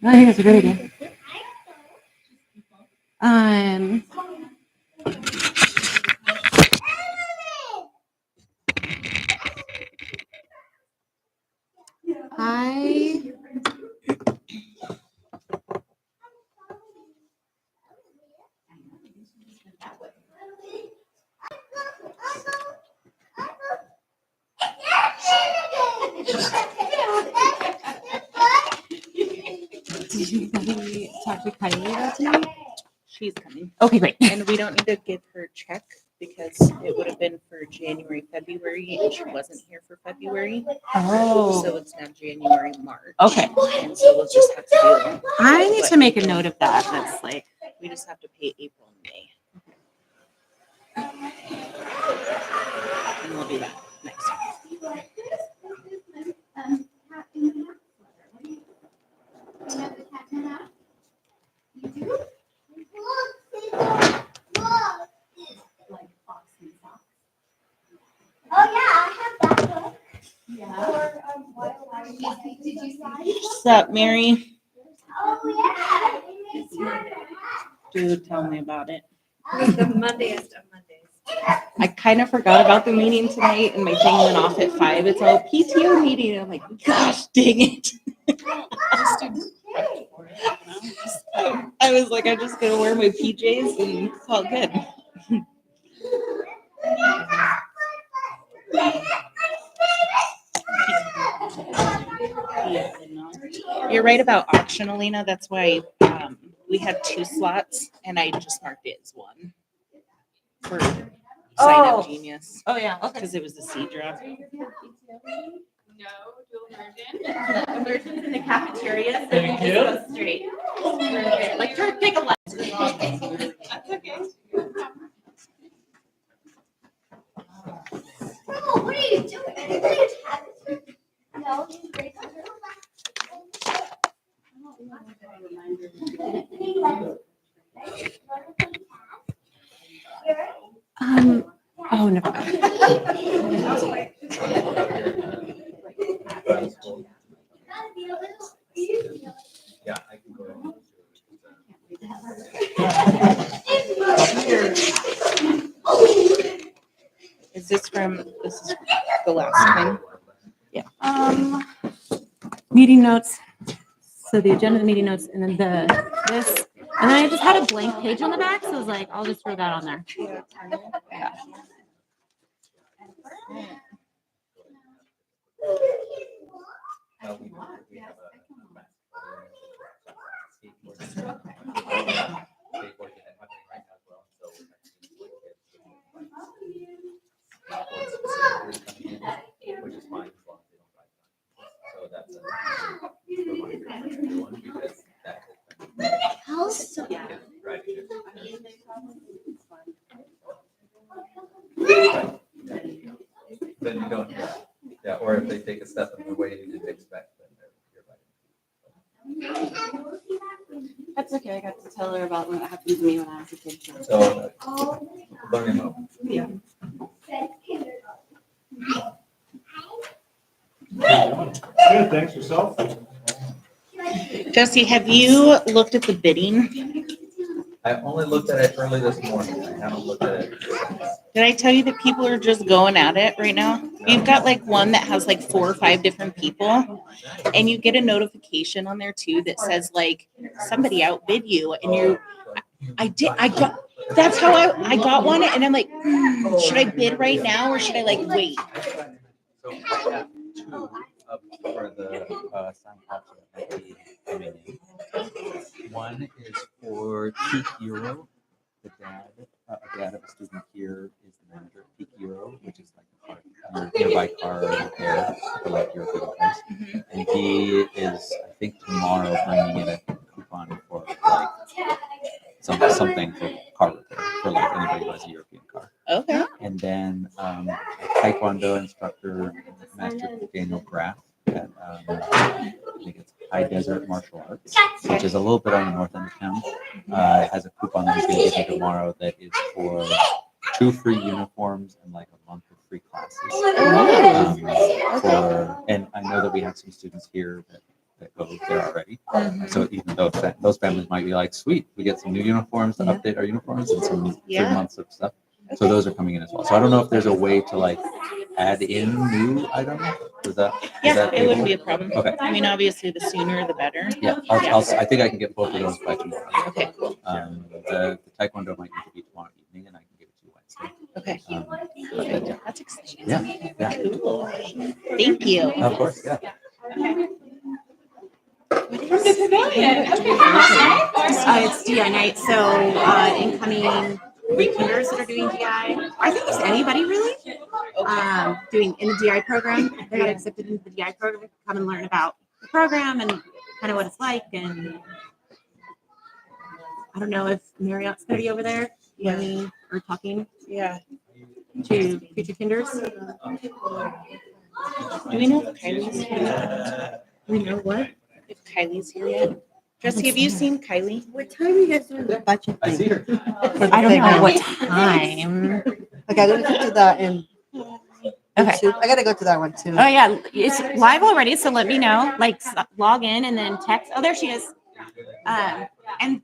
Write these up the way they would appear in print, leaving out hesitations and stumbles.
I think that's a great idea. Did you talk to Kylie about tonight? She's coming. Okay, great. And we don't need to give her a check because it would have been for January, February, and she wasn't here for February. Oh. So it's now January, March. Okay. And so we'll just have to do I need to make a note of that. That's like, we just have to pay April and May. And we'll do that next time. What's up, Mary? Dude, tell me about it. The Mondays of Mondays. I kind of forgot about the meeting tonight, and my thing went off at 5. It's all PTO meeting. I'm like, gosh, dang it! I was like, I'm just gonna wear my PJs and call it good. You're right about auction, Alina. That's why we had 2 slots, and I just marked it as 1 for Sign Up Genius. oh yeah, okay. Because it was the seed drop. No, dual immersion. Immersion's in the cafeteria, so you just go straight. Like, take a left. That's okay. Oh, what are you doing? Anybody have it? No, he's great. Oh, never mind. Yeah, I can go ahead. Is this the last time? Yeah. Meeting notes. So the agenda, the meeting notes, and then this, and then I just had a blank page on the back, so I was like, I'll just throw that on there. Yeah. We have a skateboard event happening right now as well. So which is fine as long as they don't drive time. So that's a reminder for everyone because that then you don't, yeah, or if they take a step in the way you didn't expect, then you're That's okay. I got to tell her about what happened to me when I was a kid. So learning mode. Yeah. Good, thanks yourself. Jesse, have you looked at the bidding? I only looked at it early this morning. I haven't looked at it since. Did I tell you that people are just going at it right now? You've got like one that has like 4 or 5 different people, and you get a notification on there too that says like somebody outbid you, and that's how I got one, and I'm like, should I bid right now or should I like wait? So I have 2 up for the sign pops that might be coming in. One is for Peak Euro. The dad of a student here is the manager of Peak Euro, which is like a nearby car repair for like European cars. And he is, I think, tomorrow bringing in a coupon for like something for car repair for like anybody who has a European car. Okay. And then a Taekwondo instructor, Master Daniel Graff at I think it's High Desert Martial Arts, which is a little bit on the north end of town. Has a coupon that he's going to give me tomorrow that is for 2 free uniforms and like a month of free classes. And I know that we have some students here that that go there already. So even though those families might be like, sweet, we get some new uniforms to update our uniforms and some 3 months of stuff. So those are coming in as well. So I don't know if there's a way to like add in new items. Is that It wouldn't able? be a problem. Okay. I mean, obviously, the sooner the better. Yeah, I think I can get both of those by tomorrow. Okay, cool. The taekwondo might need to be tomorrow evening, and I can give it to you Wednesday. Okay. But yeah. That's exciting. Yeah. Cool. Thank you. Of course, yeah. It's DI night, so incoming pre-kinders that are doing DI. I think just anybody really doing in the DI program. They got accepted into the DI program. Come and learn about the program and kind of what it's like. And I don't know if Marriott's going to be over there, learning or talking Yeah. to future kinders. Do we know if Kylie's here yet? We know what. If Kylie's here yet? Jesse, have you seen Kylie? What time are you guys doing the budget I see her. I don't know what time. Okay, let me go to that in Okay. YouTube. I gotta go to that one too. Oh yeah, it's live already. So let me know. Like log in and then text. Oh, there she is. and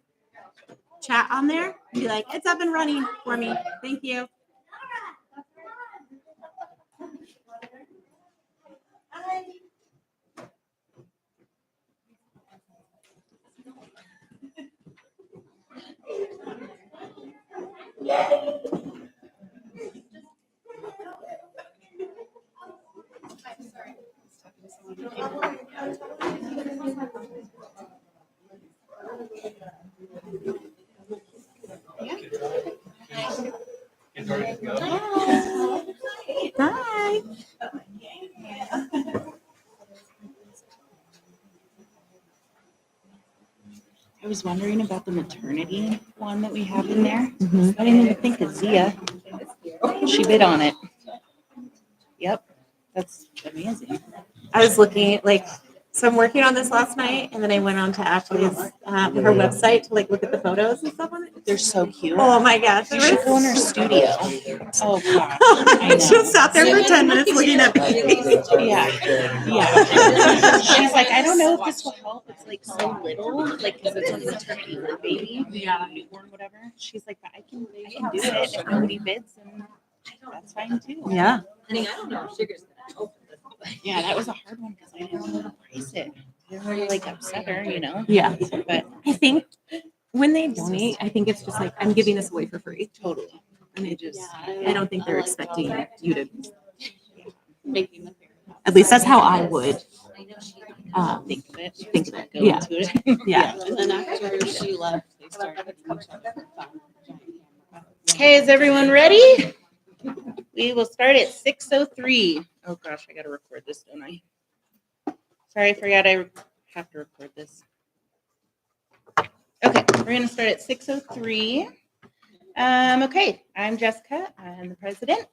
chat on there and be like, it's up and running for me. Thank you. Bye. I was wondering about the maternity one that we have in there. I didn't even think of Zia. She bid on it. Yep. That's amazing. I was looking so I'm working on this last night, and then I went on to Ashley's her website to look at the photos and stuff on it. They're so cute. Oh my gosh! You should go in her studio. Oh gosh. I I just sat there for 10 minutes looking at babies. Yeah. Yeah. She's like, I don't know if this will help. It's so little, because it's a maternity for a baby. Yeah. Newborn, whatever. She's like, but I can do it if nobody bids, and that's fine too. Yeah. I don't know if Sugar's gonna open this. Yeah, that was a hard one because I didn't know how to price it. I didn't want to upset her, Yeah. But I think when they donate, I think it's just I'm giving this away for free. totally. And I don't think they're expecting you to. Making the fair. At least that's how I would Think of it. think of it. Go Yeah. into it. Yeah. And then after she left, they started hitting each other with giant camera. Okay, is everyone ready? We will start at 6:03. Oh gosh, I gotta record this, don't I? Sorry, I forgot I have to record this. Okay, we're gonna start at 6:03. Okay, I'm Jessica. I'm the president.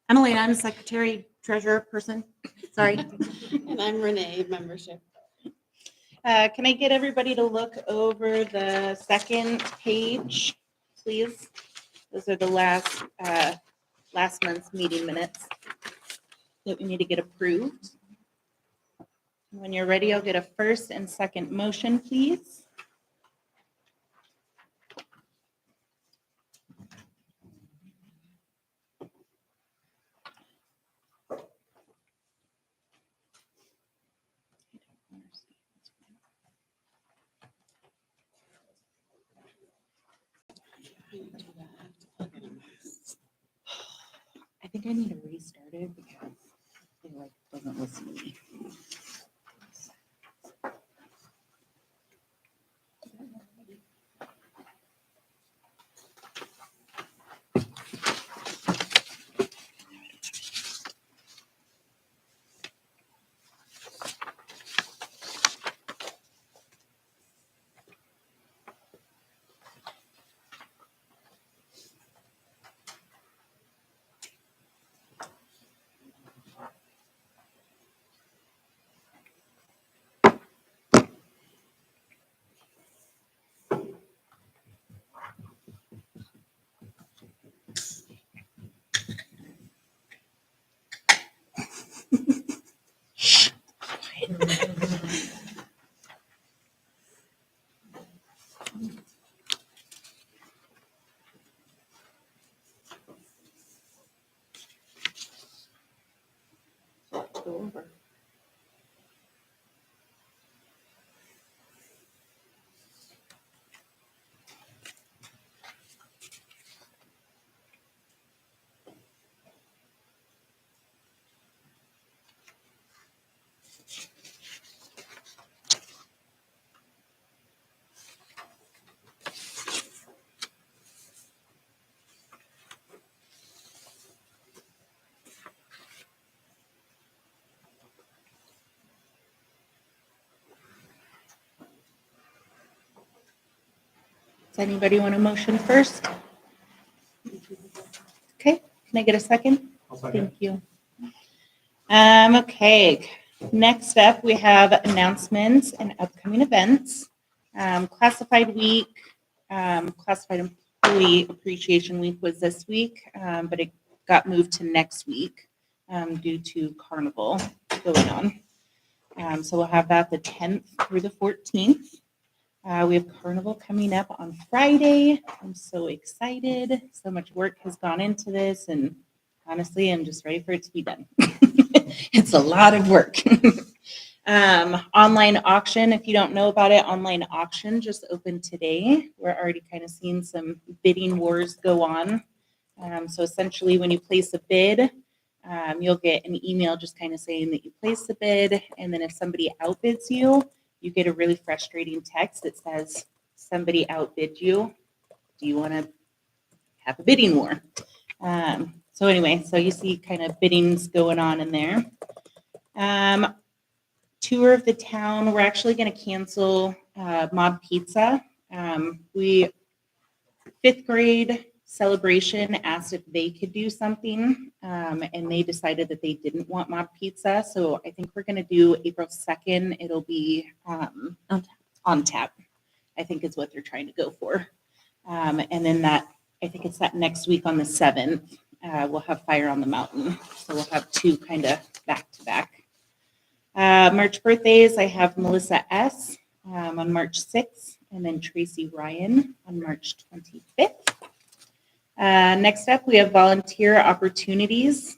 I'm Elena. I'm a secretary, treasurer person. Sorry. And I'm Renee, membership. Can I get everybody to look over the second page, please? Those are the last month's meeting minutes that we need to get approved. When you're ready, I'll get a first and second motion, please. I think I need to restart it because it doesn't listen to me. Does anybody want a motion first? Okay, can I get a second? I'll second. Thank you. Okay, next up, we have announcements and upcoming events. Classified week, classified employee appreciation week was this week, but it got moved to next week due to carnival going on. So we'll have that the 10th through the 14th. We have carnival coming up on Friday. I'm so excited. So much work has gone into this, and honestly, I'm just ready for it to be done. It's a lot of work. Online auction, if you don't know about it, online auction just opened today. We're already kind of seeing some bidding wars go on. So essentially, when you place a bid, you'll get an email just kind of saying that you placed the bid, and then if somebody outbids you, you get a really frustrating text that says, somebody outbid you. Do you want to have a bidding war? So anyway, so you see kind of biddings going on in there. Tour of the town. We're actually going to cancel Mob Pizza. We 5th grade celebration asked if they could do something, and they decided that they didn't want Mob Pizza. So I think we're going to do April 2nd. It'll be on tap. I think is what they're trying to go for. And then that, I think it's that next week on the 7th, we'll have Fire on the Mountain. So we'll have 2 kind of back to back. March birthdays, I have Melissa S. On March 6th, and then Tracy Ryan on March 25th. Next up, we have volunteer opportunities.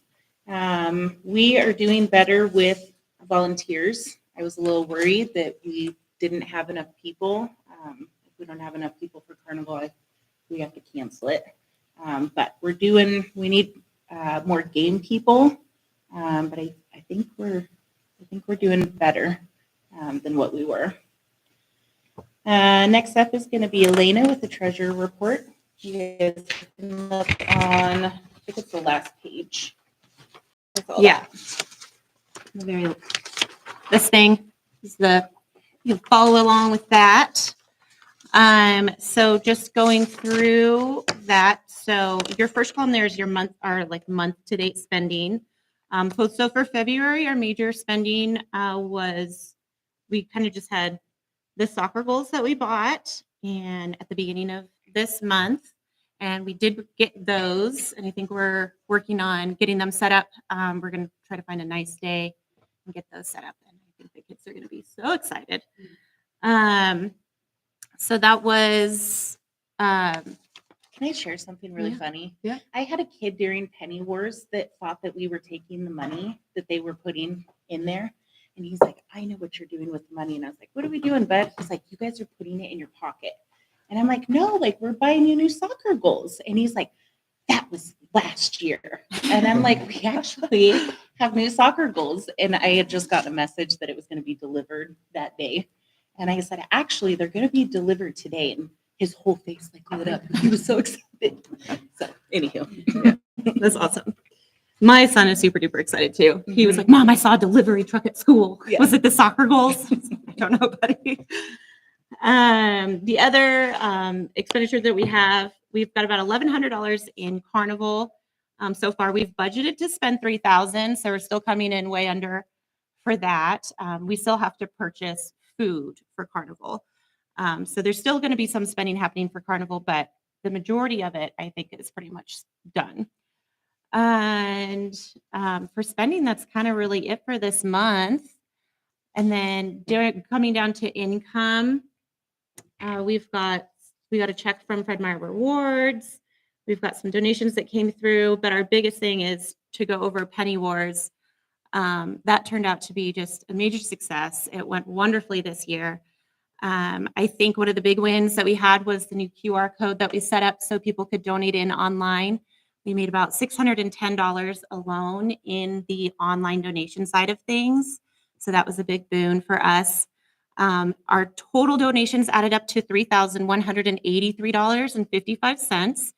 We are doing better with volunteers. I was a little worried that we didn't have enough people. If we don't have enough people for Carnival, we have to cancel it. But we need more game people. But I think we're doing better than what we were. Next up is going to be Elena with the treasure report. You guys can look on, I think it's the last page. Yeah. This thing is you follow along with that. So just going through that. So your first column there is your month to date spending. So for February, our major spending was, we kind of just had the soccer goals that we bought and at the beginning of this month, and we did get those, and I think we're working on getting them set up. We're going to try to find a nice day and get those set up, and I think the kids are going to be so excited. So that was Can I share something really funny? Yeah. I had a kid during Penny Wars that thought that we were taking the money that they were putting in there. And he's like, I know what you're doing with the money. And I was like, what are we doing, bud? He's like, you guys are putting it in your pocket. And I'm like, no, like we're buying you new soccer goals. And he's like, that was last year. And I'm like, we actually have new soccer goals. And I had just gotten a message that it was going to be delivered that day. And I said, actually, they're going to be delivered today. And his whole face like lit up. He was so excited. So anywho. that's awesome. My son is super duper excited too. He was like, Mom, I saw a delivery truck at school. Yeah. Was it the soccer goals? I don't know, buddy. The other expenditure that we have, we've got about $1,100 in Carnival. So far, we've budgeted to spend $3,000, so we're still coming in way under for that. We still have to purchase food for Carnival. So there's still going to be some spending happening for Carnival, but the majority of it, I think, is pretty much done. And for spending, that's kind of really it for this month. And then coming down to income, we got a check from Fred Meyer Rewards. We've got some donations that came through, but our biggest thing is to go over Penny Wars. That turned out to be just a major success. It went wonderfully this year. I think one of the big wins that we had was the new QR code that we set up so people could donate in online. We made about $610 alone in the online donation side of things. So that was a big boon for us. Our total donations added up to $3,183.55.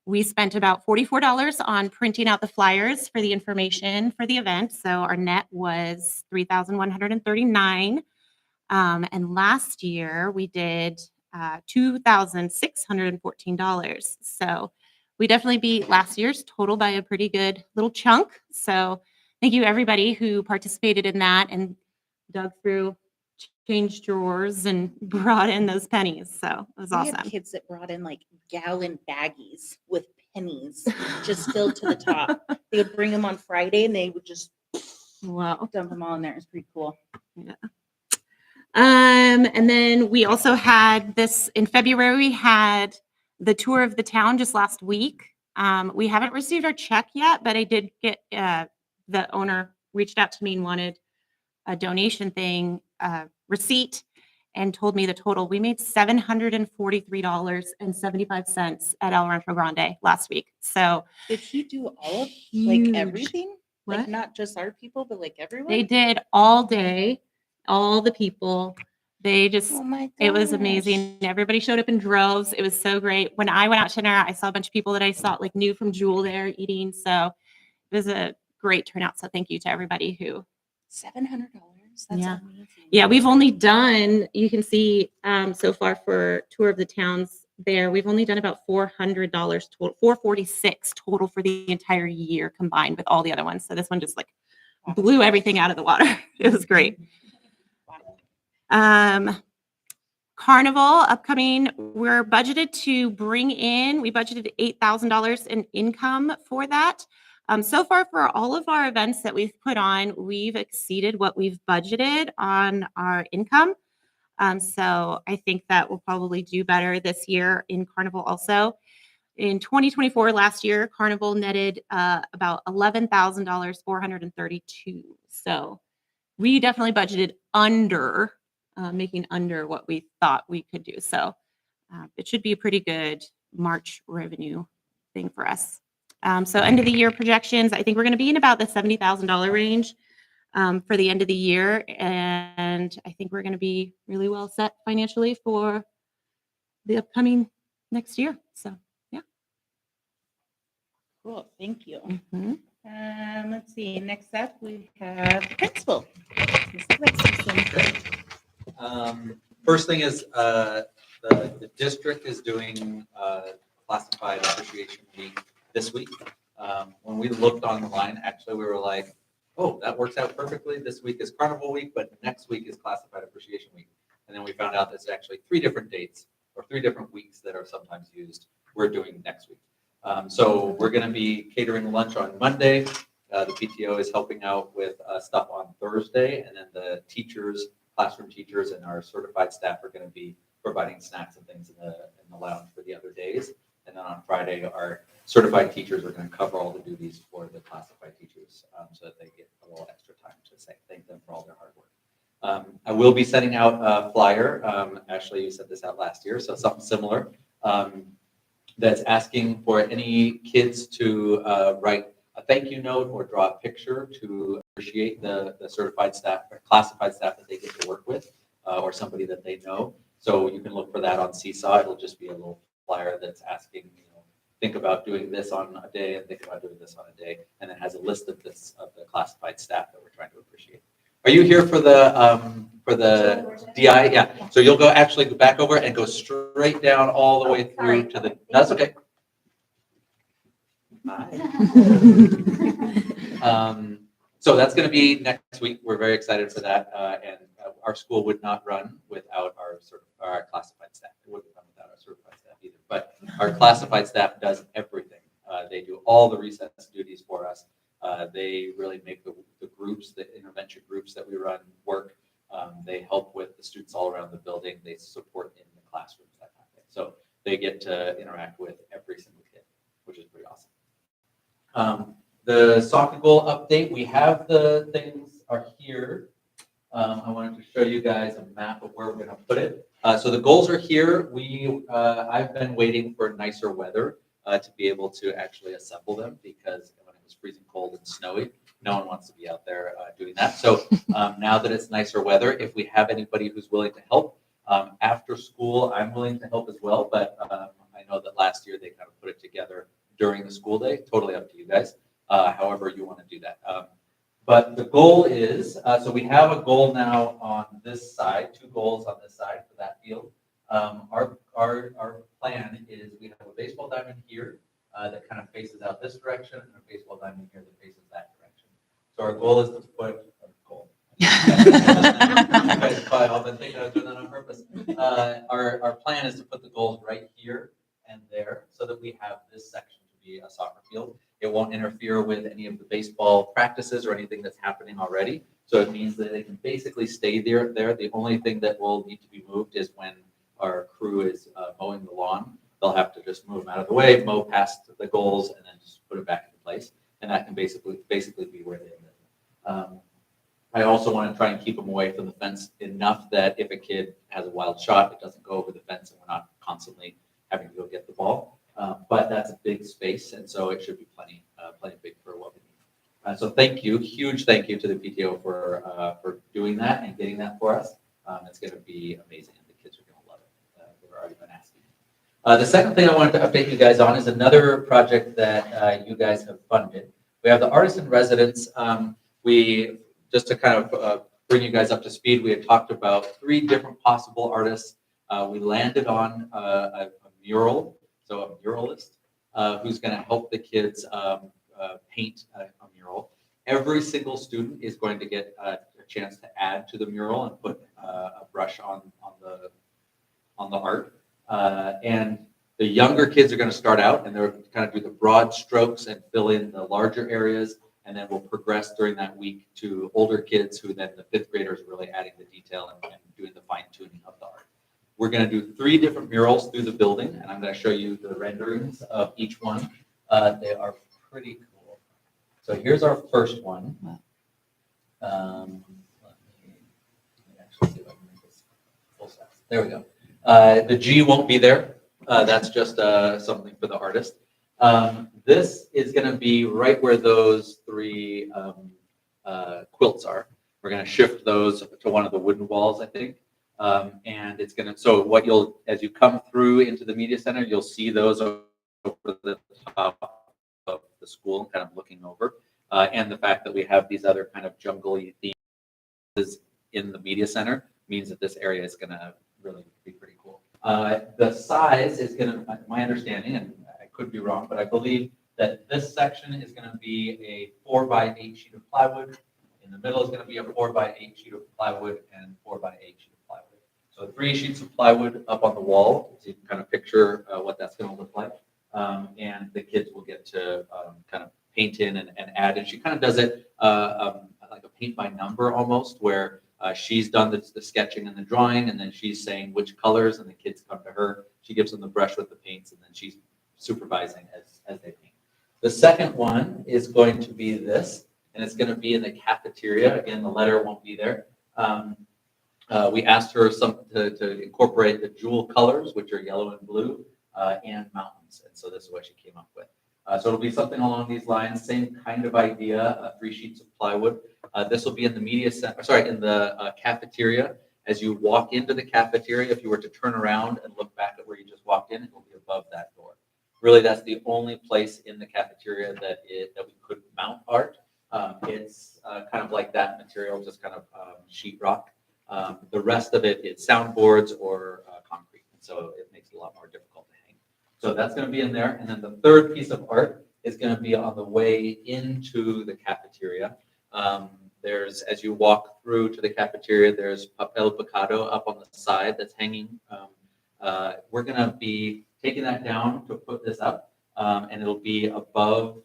We spent about $44 on printing out the flyers for the information for the event. So our net was $3,139. And last year we did $2,614. So we definitely beat last year's total by a pretty good little chunk. So thank you everybody who participated in that and dug through change drawers and brought in those pennies. So it was We awesome. had kids that brought in like gallon baggies with pennies just filled to the top. They would bring them on Friday and they would just Wow. dump them all in there. It's pretty cool. Yeah. And then we also had this in February, we had the tour of the town just last week. We haven't received our check yet, but I did get, the owner reached out to me and wanted a donation thing, receipt and told me the total. We made $743.75 at El Rancho Grande last week. So Did he do all of huge. like everything? What? Like not just our people, but like everyone? They did all day, all the people. They just, Oh my gosh. it was amazing. Everybody showed up in droves. It was so great. When I went out to dinner, I saw a bunch of people that I saw like knew from Jewel there eating. So it was a great turnout. So thank you to everybody who. $700. That's Yeah. amazing. Yeah, we've only done, you can see so far for Tour of the Towns there, we've only done about $400 total, $446 total for the entire year combined with all the other ones. So this one just like blew everything out of the water. It was great. Carnival upcoming, we're budgeted to bring in, we budgeted $8,000 in income for that. So far for all of our events that we've put on, we've exceeded what we've budgeted on our income. So I think that we'll probably do better this year in Carnival also. In 2024, last year, Carnival netted about $11,432. So we definitely budgeted under, making under what we thought we could do. So it should be a pretty good March revenue thing for us. So end of the year projections, I think we're going to be in about the $70,000 range for the end of the year. And I think we're going to be really well set financially for the upcoming next year. So, yeah. Cool. Thank you. Mhm. Let's see. Next up, we have the principal. First thing is the district is doing classified appreciation week this week. When we looked online, actually, we were like, oh, that works out perfectly. This week is Carnival Week, but next week is Classified Appreciation Week. And then we found out there's actually 3 different dates or 3 different weeks that are sometimes used. We're doing next week. So we're going to be catering lunch on Monday. The PTO is helping out with stuff on Thursday, and then the teachers, classroom teachers, and our certified staff are going to be providing snacks and things in the lounge for the other days. And then on Friday, our certified teachers are going to cover all the duties for the classified teachers so that they get a little extra time to say thank them for all their hard work. I will be sending out a flyer. Ashley, you sent this out last year, so something similar. That's asking for any kids to write a thank you note or draw a picture to appreciate the certified staff or classified staff that they get to work with or somebody that they know. So you can look for that on Seesaw. It'll just be a little flyer that's asking, think about doing this on a day and think about doing this on a day, and then has a list of the classified staff that we're trying to appreciate. Are you here for the DI? Yeah. So you'll go back over and go straight down all the way through to the. That's okay. Hi. So that's going to be next week. We're very excited for that, and our school would not run without our classified staff. It wouldn't run without our certified staff either. But our classified staff does everything. They do all the recess duties for us. They really make the groups, the intervention groups that we run work. They help with the students all around the building. They support in the classrooms, that kind of thing. So they get to interact with every single kid, which is pretty awesome. The soccer goal update, we have the things are here. I wanted to show you guys a map of where we're going to put it. So the goals are here. I've been waiting for nicer weather to be able to actually assemble them, because when it was freezing cold and snowy, no one wants to be out there doing that. So now that it's nicer weather, if we have anybody who's willing to help after school, I'm willing to help as well. But I know that last year they kind of put it together during the school day. Totally up to you guys. However you want to do that. But the goal is, so we have a goal now on this side, 2 goals on this side for that field. Our plan is we have a baseball diamond here that kind of faces out this direction, and a baseball diamond here that faces that direction. So our goal is to put a goal. You guys probably all been thinking I was doing that on purpose. Our plan is to put the goals right here and there, so that we have this section to be a soccer field. It won't interfere with any of the baseball practices or anything that's happening already. So it means that they can basically stay there. The only thing that will need to be moved is when our crew is mowing the lawn. They'll have to just move them out of the way, mow past the goals, and then just put it back into place. And that can basically be where they live. I also want to try and keep them away from the fence enough that if a kid has a wild shot, it doesn't go over the fence, and we're not constantly having to go get the ball. But that's a big space, and so it should be plenty big for what we need. So thank you, huge thank you to the PTO for doing that and getting that for us. It's going to be amazing, and the kids are going to love it. They've already been asking. The second thing I wanted to update you guys on is another project that you guys have funded. We have the artist in residence. Just to kind of bring you guys up to speed, we had talked about 3 different possible artists. We landed on a mural. So a muralist who's going to help the kids paint a mural. Every single student is going to get a chance to add to the mural and put a brush on the art. And the younger kids are going to start out, and they're going to kind of do the broad strokes and fill in the larger areas. And then we'll progress during that week to older kids, who then the 5th graders are really adding the detail and doing the fine tuning of the art. We're going to do 3 different murals through the building, and I'm going to show you the renderings of each one. They are pretty cool. So here's our first one. Let me actually see if I can make this full size. There we go. The G won't be there. That's just something for the artist. This is going to be right where those 3 quilts are. We're going to shift those to one of the wooden walls, I think. And it's going to, so what as you come through into the media center, you'll see those over the top of the school, kind of looking over. And the fact that we have these other kind of jungle-y themes in the media center means that this area is going to really be pretty cool. The size is going to, my understanding, and I could be wrong, but I believe that this section is going to be a 4x8 sheet of plywood. In the middle is going to be a 4x8 sheet of plywood and 4x8 sheet of plywood. So 3 sheets of plywood up on the wall, so you can kind of picture what that's going to look like. And the kids will get to kind of paint in and add. And she kind of does it like a paint by number almost, where she's done the sketching and the drawing, and then she's saying which colors, and the kids come to her. She gives them the brush with the paints, and then she's supervising as they paint. The second one is going to be this, and it's going to be in the cafeteria. Again, the letter won't be there. We asked her to incorporate the jewel colors, which are yellow and blue, and mountains. And so this is what she came up with. So it'll be something along these lines, same kind of idea, 3 sheets of plywood. This will be in the media center, sorry, in the cafeteria. As you walk into the cafeteria, if you were to turn around and look back at where you just walked in, it will be above that door. Really, that's the only place in the cafeteria that we could mount art. It's kind of like that material, just kind of sheetrock. The rest of it is soundboards or concrete, and so it makes it a lot more difficult to hang. So that's going to be in there, and then the third piece of art is going to be on the way into the cafeteria. There's, as you walk through to the cafeteria, there's papel picado up on the side that's hanging. We're going to be taking that down to put this up, and it'll be above.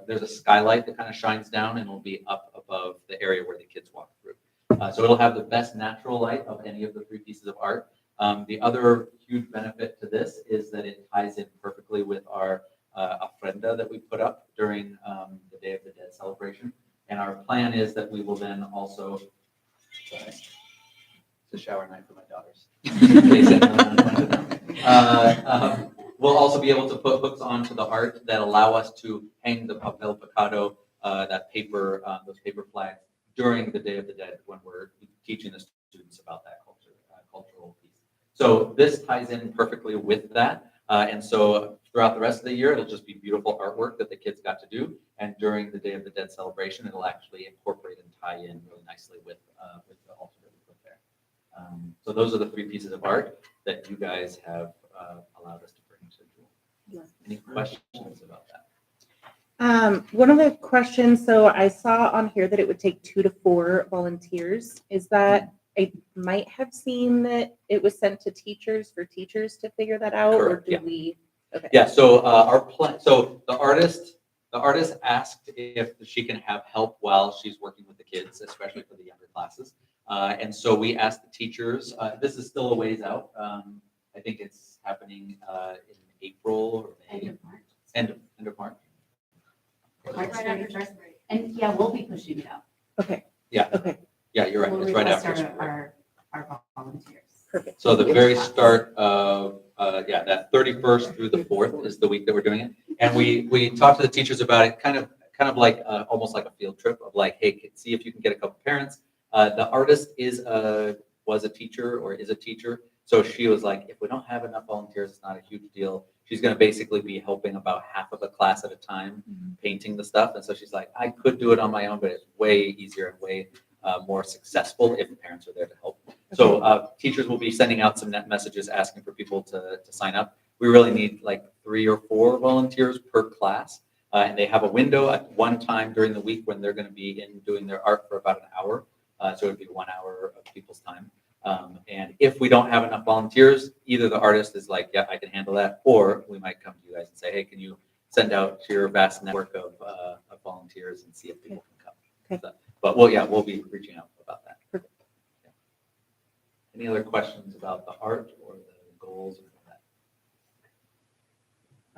There's a skylight that kind of shines down, and it'll be up above the area where the kids walk through. So it'll have the best natural light of any of the three pieces of art. The other huge benefit to this is that it ties in perfectly with our ofrenda that we put up during the Day of the Dead celebration. And our plan is that we will then also, sorry, it's a shower night for my daughters. We'll also be able to put hooks onto the art that allow us to hang the papel picado, that paper, those paper flags during the Day of the Dead when we're teaching the students about that cultural piece. So this ties in perfectly with that. And so throughout the rest of the year, it'll just be beautiful artwork that the kids got to do. And during the Day of the Dead celebration, it'll actually incorporate and tie in really nicely with the altar that we put there. So those are the three pieces of art that you guys have allowed us to bring to Jewel. Any questions about that? One of the questions, so I saw on here that it would take 2 to 4 volunteers. Is that, I might have seen that it was sent to teachers for teachers to figure that out, Correct, or do yeah. we? Okay. Yeah, so our plan, so the artist asked if she can have help while she's working with the kids, especially for the younger classes. And so we asked the teachers, this is still a ways out. I think it's happening in April or May. End of March. End of March. March 31st. And yeah, we'll be pushing it out. Okay. Yeah. Okay. Yeah, you're right. We'll It's right request after spring. our volunteers. Perfect. So the very start of, that 31st through the 4th is the week that we're doing it. And we talked to the teachers about it, kind of like, almost like a field trip of like, hey, see if you can get a couple parents. The artist was a teacher or is a teacher. So she was like, if we don't have enough volunteers, it's not a huge deal. She's going to basically be helping about half of the class at a time, painting the stuff. And so she's like, I could do it on my own, but it's way easier and way more successful if the parents are there to help. So teachers will be sending out some net messages asking for people to sign up. We really need like 3 or 4 volunteers per class. And they have a window at one time during the week when they're going to be in doing their art for about an hour. So it would be 1 hour of people's time. And if we don't have enough volunteers, either the artist is like, yeah, I can handle that, or we might come to you guys and say, hey, can you send out to your vast network of volunteers and see if people can come. Okay. So, but we'll be reaching out about that. Perfect. Yeah. Any other questions about the art or the goals or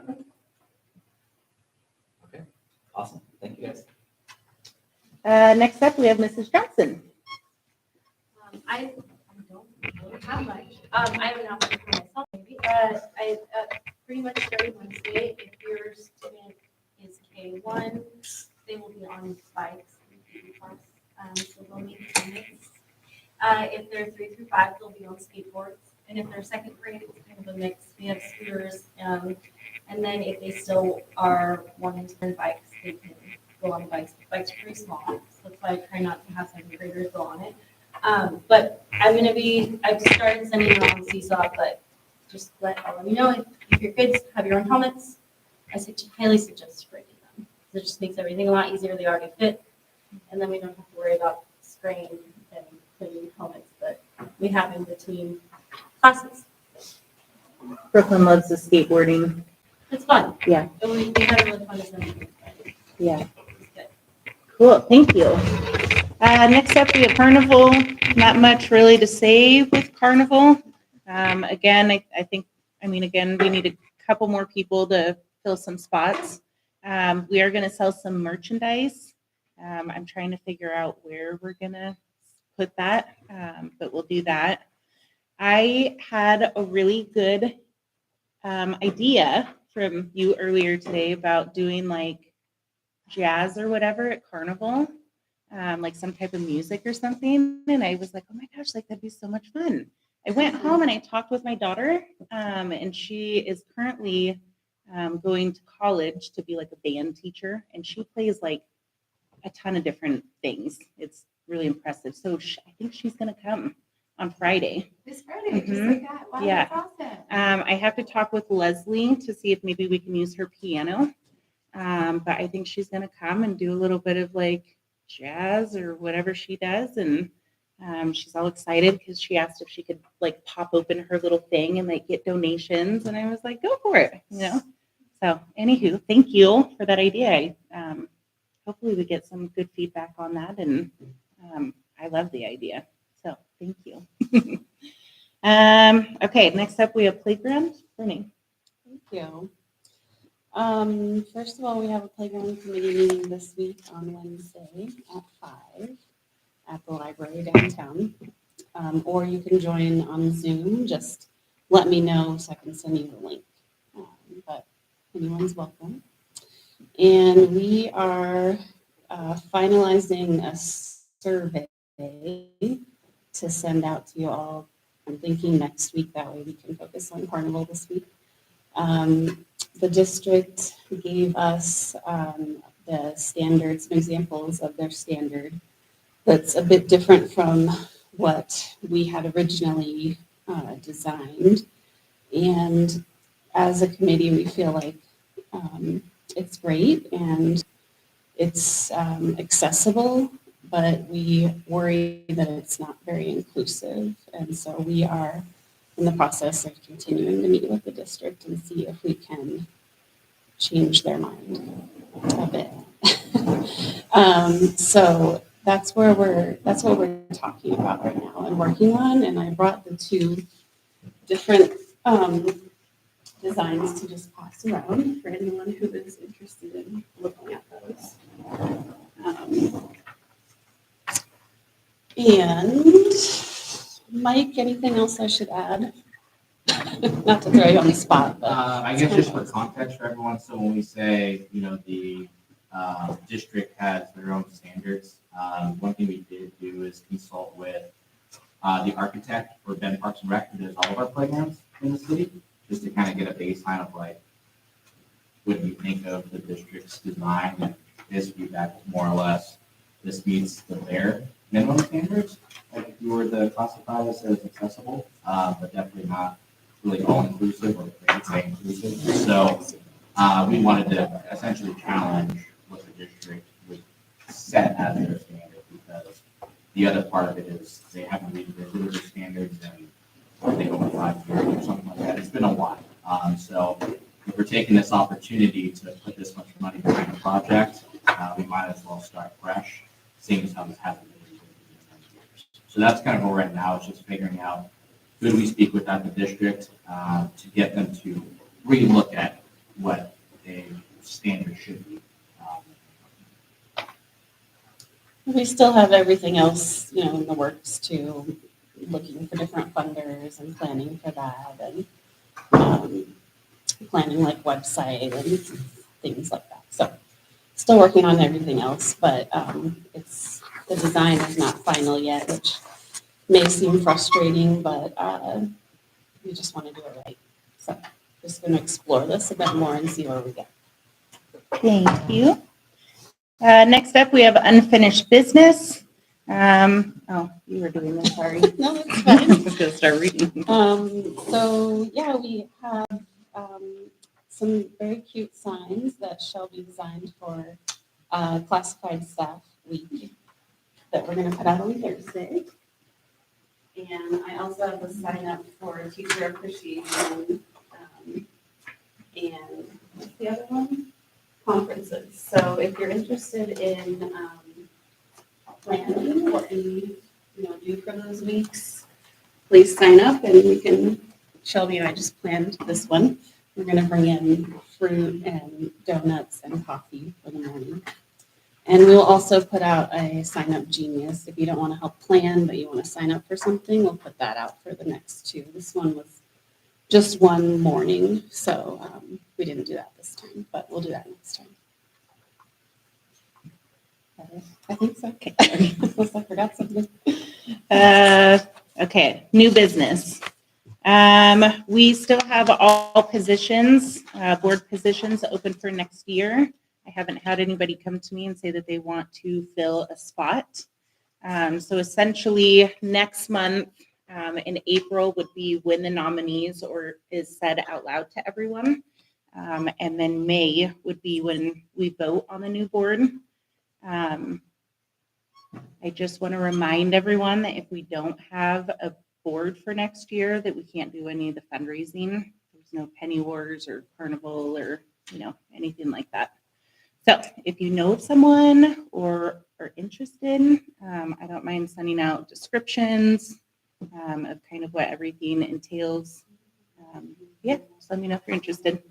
that? Okay, awesome. Thank you guys. Next up, we have Mrs. Johnson. I don't really have much. I have an announcement for myself, maybe. I pretty much starting Wednesday, if your student is K1, they will be on bikes in PE class. So they'll need attendance. If they're 3 through 5, they'll be on skateboards. And if they're second grade, it's kind of a mix. We have scooters. And then if they still are wanting to learn bikes, they can go on bikes. Bikes are pretty small, so that's why I try not to have second graders go on it. But I've started sending them on Seesaw, but just let all of you know, if your kids have your own helmets, I highly suggest spraying them. It just makes everything a lot easier. They already fit, and then we don't have to worry about spraying and putting helmets that we have in between classes. Brooklyn loves the skateboarding. It's fun. Yeah. We had a really fun assembly. Yeah. It's good. Cool. Thank you. Next up, we have Carnival. Not much really to say with Carnival. Again, I think, we need a couple more people to fill some spots. We are going to sell some merchandise. I'm trying to figure out where we're going to put that, but we'll do that. I had a really good idea from you earlier today about doing like jazz or whatever at Carnival. Like some type of music or something. And I was like, oh my gosh, like that'd be so much fun. I went home and I talked with my daughter, and she is currently going to college to be like a band teacher. And she plays like a ton of different things. It's really impressive. So I think she's going to come on Friday. This Friday, just like that. Wow, Yeah. that's awesome. I have to talk with Leslie to see if maybe we can use her piano. But I think she's going to come and do a little bit of like jazz or whatever she does. And she's all excited because she asked if she could like pop open her little thing and like get donations. And I was like, go for it, So anywho, thank you for that idea. Hopefully we get some good feedback on that. And I love the idea. So thank you. Okay, next up we have playground. Brittany. Thank you. First of all, we have a playground committee meeting this week on Wednesday at 5 at the library downtown. Or you can join on Zoom. Just let me know so I can send you the link. But anyone's welcome. And we are finalizing a survey to send out to you all. I'm thinking next week, that way we can focus on Carnival this week. The district gave us the standards, some examples of their standard that's a bit different from what we had originally designed. And as a committee, we feel like it's great and it's accessible, but we worry that it's not very inclusive. And so we are in the process of continuing to meet with the district and see if we can change their mind a bit. So that's what we're talking about right now and working on. And I brought the two different designs to just pass around for anyone who is interested in looking at those. And Mike, anything else I should add? Not to throw you on the spot, but I guess just for context for everyone, so when we say, the district has their own standards, one thing we did do is consult with the architect for Ben Parks and Rec, who does all of our playgrounds in the city, just to kind of get a baseline of like, what do you think of the district's design? And his feedback was more or less, this meets the bare minimum standards, like if you were to classify this as accessible, but definitely not really all-inclusive or very inclusive. So we wanted to essentially challenge what the district would set as their standard, because the other part of it is they haven't revisited their standards in, I think, over 5 years or something like that. It's been a while. So if we're taking this opportunity to put this much money behind a project, we might as well start fresh, seeing as how this hasn't been revisited in 10 years. So that's kind of where we're at now, is just figuring out who do we speak with at the district to get them to relook at what a standard should be. we still have everything else, in the works too, looking for different funders and planning for that and planning like website and things like that. So still working on everything else, but the design is not final yet, which may seem frustrating, but we just want to do it right. So just going to explore this a bit more and see where we go. Thank you. Next up, we have unfinished business. You were doing this, sorry. No, it's fine. I was going to start reading. So yeah, we have some very cute signs that Shelby designed for classified staff week that we're going to put out on Thursday. And I also have a sign up for teacher appreciation and what's the other one? Conferences. So if you're interested in planning what you do for those weeks, please sign up and we can. Shelby and I just planned this one. We're going to bring in fruit and donuts and coffee for the morning. And we'll also put out a sign up genius. If you don't want to help plan, but you want to sign up for something, we'll put that out for the next two. This one was just one morning, so we didn't do that this time, but we'll do that next time. I think so. Okay. Unless I forgot something. Okay, new business. We still have all positions, board positions open for next year. I haven't had anybody come to me and say that they want to fill a spot. So essentially next month in April would be when the nominees is said out loud to everyone. And then May would be when we vote on the new board. I just want to remind everyone that if we don't have a board for next year, that we can't do any of the fundraising. There's no penny wars or carnival or anything like that. So if you know of someone or are interested, I don't mind sending out descriptions of kind of what everything entails. Yeah, just let me know if you're interested.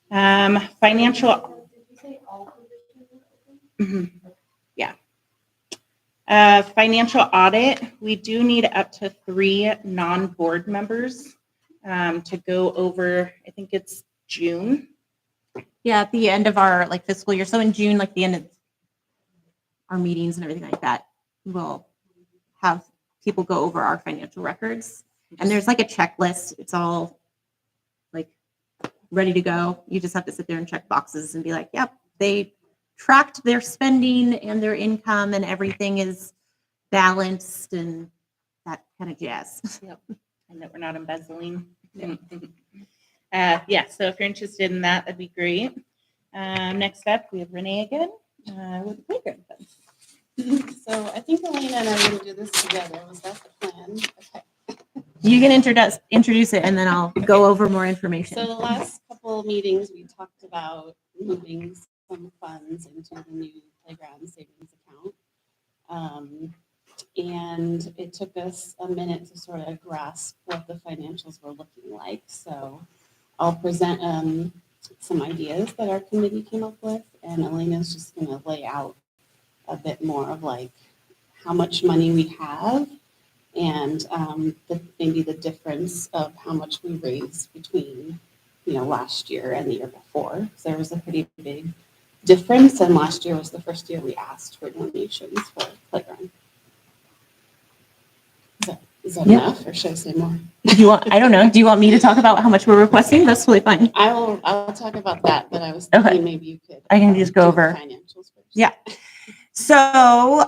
Financial. Did you say all positions are Mhm. open? Yeah. Financial audit, we do need up to 3 non-board members to go over, I think it's June. Yeah, at the end of our like fiscal year. So in June, like the end of our meetings and everything like that, we'll have people go over our financial records. And there's like a checklist. It's all like ready to go. You just have to sit there and check boxes and be like, yep, they tracked their spending and their income and everything is balanced and that kind of jazz. Yep. And that we're not embezzling. Yeah, so if you're interested in that, that'd be great. Next up, we have Renee again with the playground funds. So I think Elena and I are gonna do this together. Was that the plan? Okay. You can introduce it and then I'll go over more information. So the last couple of meetings, we talked about moving some funds into the new playground savings account. And it took us a minute to sort of grasp what the financials were looking like. So I'll present some ideas that our committee came up with, and Elena's just going to lay out a bit more of like how much money we have and maybe the difference of how much we raised between, last year and the year before. So there was a pretty big difference, and last year was the first year we asked for donations for playground. Is that Yeah. enough, or should I say more? Do you want, I don't know. Do you want me to talk about how much we're requesting? That's totally fine. I'll talk about that, but I was thinking Okay. maybe you could. I can just go do the over. financials first. Yeah. So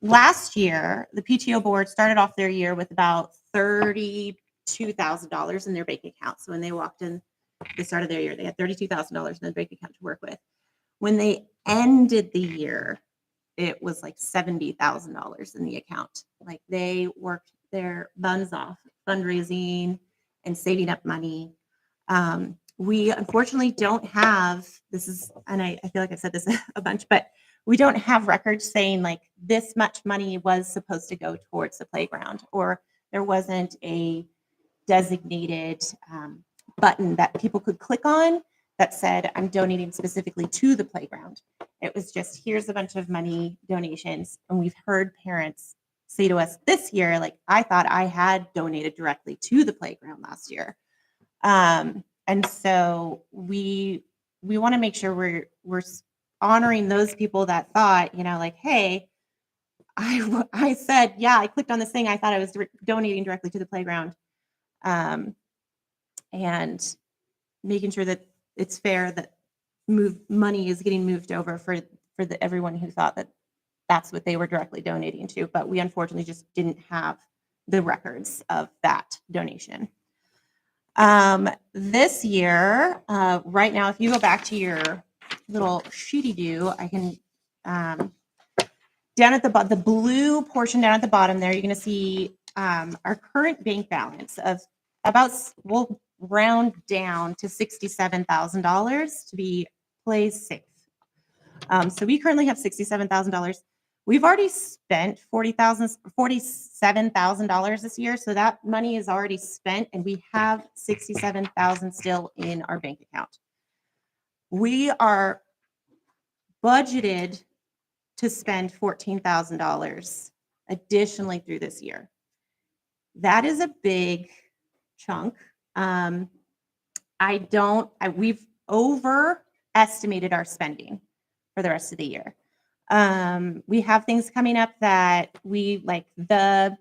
last year, the PTO board started off their year with about $32,000 in their bank account. So when they walked in the start of their year, they had $32,000 in their bank account to work with. When they ended the year, it was like $70,000 in the account. Like they worked their buns off fundraising and saving up money. We unfortunately don't have, this is, and I feel like I've said this a bunch, but we don't have records saying like this much money was supposed to go towards the playground, or there wasn't a designated button that people could click on that said, I'm donating specifically to the playground. It was just, here's a bunch of money donations. And we've heard parents say to us this year, like, I thought I had donated directly to the playground last year. And so we want to make sure we're honoring those people that thought, like, hey, I said, yeah, I clicked on this thing. I thought I was donating directly to the playground. And making sure that it's fair that money is getting moved over for everyone who thought that that's what they were directly donating to. But we unfortunately just didn't have the records of that donation. This year, right now, if you go back to your little sheety do, I can, down at the blue portion down at the bottom there, you're going to see our current bank balance of about, we'll round down to $67,000 to be play safe. So we currently have $67,000. We've already spent $47,000 this year. So that money is already spent and we have $67,000 still in our bank account. We are budgeted to spend $14,000 additionally through this year. That is a big chunk. We've overestimated our spending for the rest of the year. We have things coming up that we like the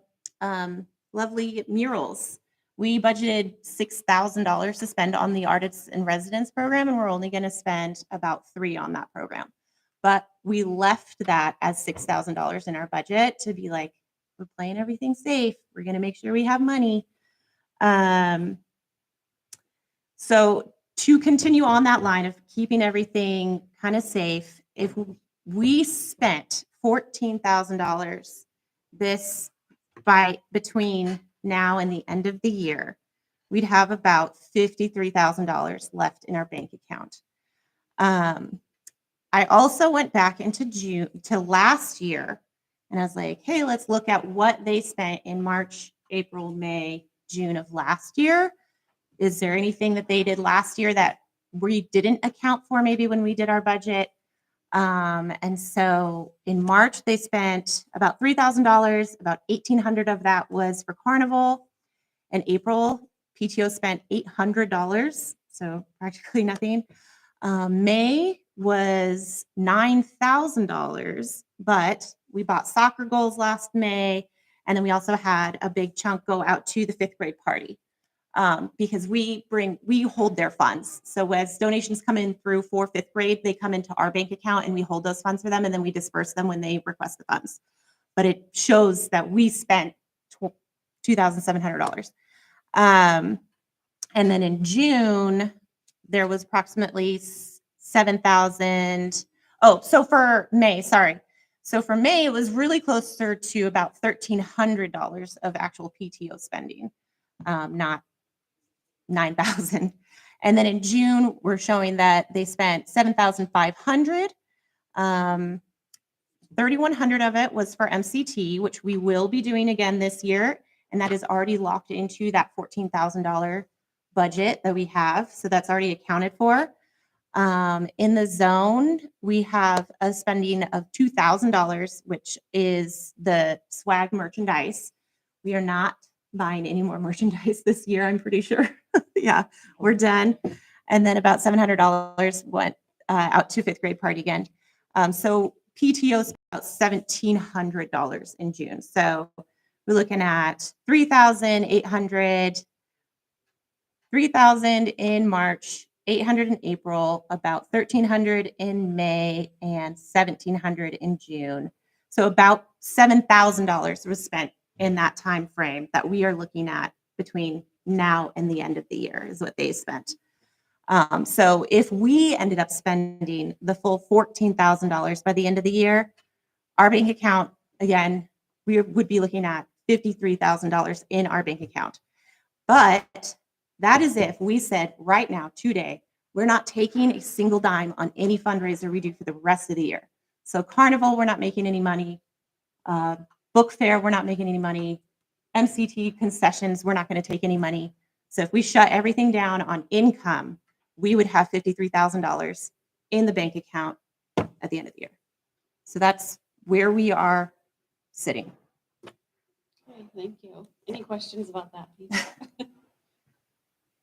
lovely murals. We budgeted $6,000 to spend on the Artists in Residence program, and we're only going to spend about $3,000 on that program. But we left that as $6,000 in our budget to be like, we're playing everything safe. We're going to make sure we have money. So to continue on that line of keeping everything kind of safe, if we spent $14,000 between now and the end of the year, we'd have about $53,000 left in our bank account. I also went back into June to last year and I was like, hey, let's look at what they spent in March, April, May, June of last year. Is there anything that they did last year that we didn't account for maybe when we did our budget? And so in March, they spent about $3,000, about $1,800 of that was for Carnival. In April, PTO spent $800, so practically nothing. May was $9,000, but we bought soccer goals last May, and then we also had a big chunk go out to the 5th grade party because we hold their funds. So as donations come in through for 5th grade, they come into our bank account and we hold those funds for them, and then we disperse them when they request the funds. But it shows that we spent $2,700. And then in June, there was approximately 7,000. Oh, so for May, sorry. So for May, it was really closer to about $1,300 of actual PTO spending, not 9,000. And then in June, we're showing that they spent 7,500. 3,100 of it was for MCT, which we will be doing again this year. And that is already locked into that $14,000 budget that we have. So that's already accounted for. In the zone, we have a spending of $2,000, which is the swag merchandise. We are not buying any more merchandise this year, I'm pretty sure. Yeah, we're done. And then about $700 went out to 5th grade party again. So PTO is about $1,700 in June. So we're looking at 3,800, 3,000 in March, 800 in April, about 1,300 in May, and 1,700 in June. So about $7,000 was spent in that time frame that we are looking at between now and the end of the year is what they spent. So if we ended up spending the full $14,000 by the end of the year, our bank account, again, we would be looking at $53,000 in our bank account. But that is if we said right now, today, we're not taking a single dime on any fundraiser we do for the rest of the year. So Carnival, we're not making any money. Book fair, we're not making any money. MCT concessions, we're not going to take any money. So if we shut everything down on income, we would have $53,000 in the bank account at the end of the year. So that's where we are sitting. Okay, thank you. Any questions about that piece?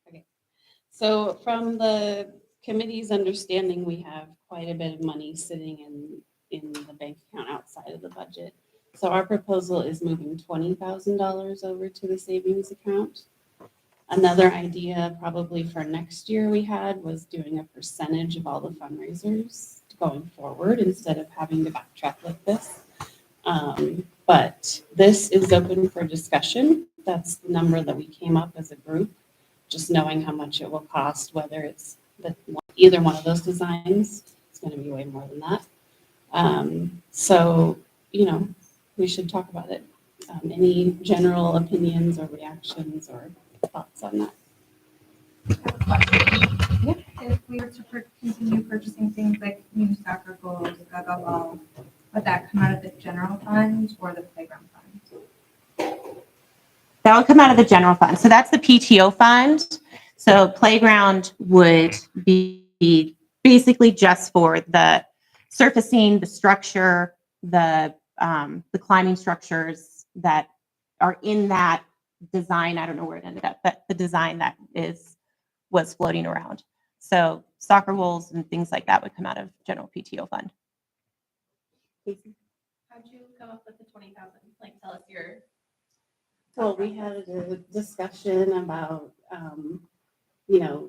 Okay. So from the committee's understanding, we have quite a bit of money sitting in the bank account outside of the budget. So our proposal is moving $20,000 over to the savings account. Another idea probably for next year we had was doing a percentage of all the fundraisers going forward instead of having to backtrack like this. But this is open for discussion. That's the number that we came up as a group, just knowing how much it will cost, whether it's either one of those designs. It's going to be way more than that. So, we should talk about it. Any general opinions or reactions or thoughts on that? If we were to continue purchasing things like new soccer goals, Gaga Ball, would that come out of the general fund or the playground fund? That would come out of the general fund. So that's the PTO fund. So playground would be basically just for the surfacing, the structure, the climbing structures that are in that design. I don't know where it ended up, but the design that was floating around. So soccer goals and things like that would come out of general PTO fund. How'd you come up with the 20,000? Like, tell us your. Well, we had a discussion about,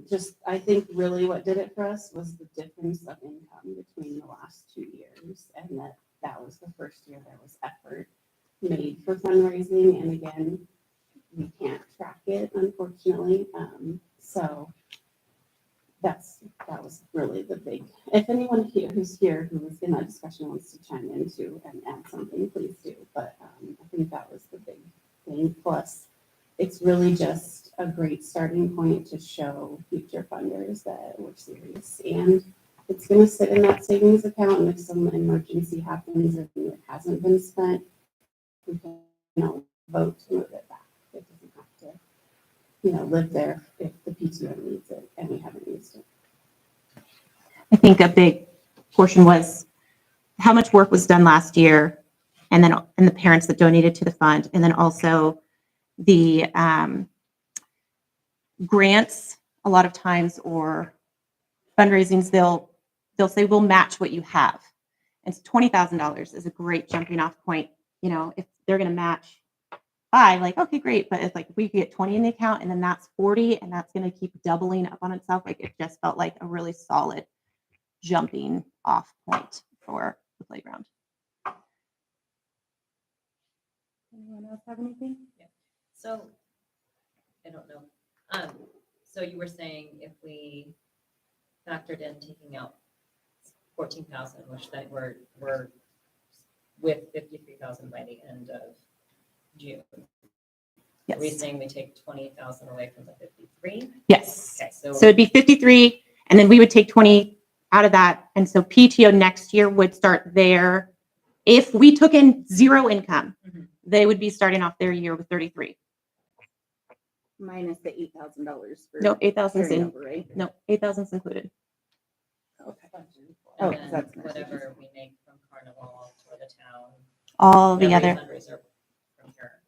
just I think really what did it for us was the difference of income between the last 2 years, and that was the first year there was effort made for fundraising, and again, we can't track it unfortunately. So that was really the big. If anyone who's here who was in that discussion wants to chime in too and add something, please do. But I think that was the big thing. Plus, it's really just a great starting point to show future funders that we're serious and it's gonna sit in that savings account, and if some emergency happens and it hasn't been spent, we can, vote to move it back. It doesn't have to, live there if the PTO needs it and we haven't used it. I think a big portion was how much work was done last year, and the parents that donated to the fund, and then also the grants. A lot of times, or fundraisings, they'll say we'll match what you have, and $20,000 is a great jumping off point. If they're going to match 5, like, okay, great, but if we get 20 in the account, and then that's 40, and that's going to keep doubling up on itself, it just felt like a really solid jumping off point for the playground. Anyone else have anything? So, I don't know. So you were saying if we factored in taking out 14,000, which then we're with 53,000 by the end of June. Yes. Are we saying we take 20,000 away from the 53? Yes. Okay, so So it'd be 53, and then we would take 20 out of that. And so PTO next year would start there. If we took in 0 income, Mhm. they would be starting off their year with 33. Minus the $8,000 for. No, 8,000 carrying in. over, right? No, 8,000 included. Okay. and Oh, then that's- whatever we make from Carnival for the town. All the every other. fundraiser from here.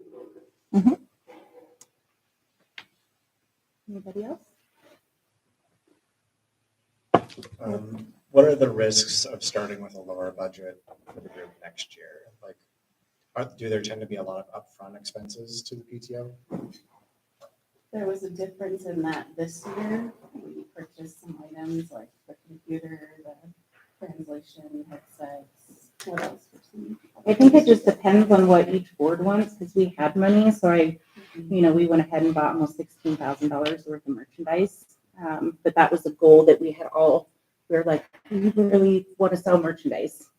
Anybody else? What are the risks of starting with a lower budget for the group next year? Do there tend to be a lot of upfront expenses to the PTO? There was a difference in that this year. We purchased some items like the computer, the translation headsets. What else? I think it just depends on what each board wants, because we had money, so we went ahead and bought almost $16,000 worth of merchandise. But that was a goal that we had we were like, we really want to sell merchandise.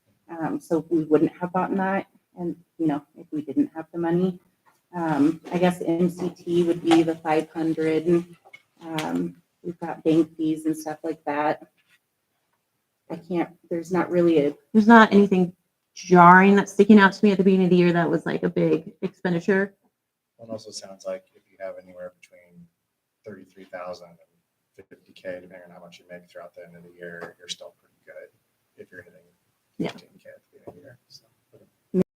So we wouldn't have bought that, and if we didn't have the money. I guess MCT would be the 500. We've got bank fees and stuff like that. There's not really There's not anything jarring that's sticking out to me at the beginning of the year that was like a big expenditure. It also sounds like if you have anywhere between 33,000 and 50K, depending on how much you make throughout the end of the year, you're still pretty good if you're hitting 15K at the beginning of the year. So.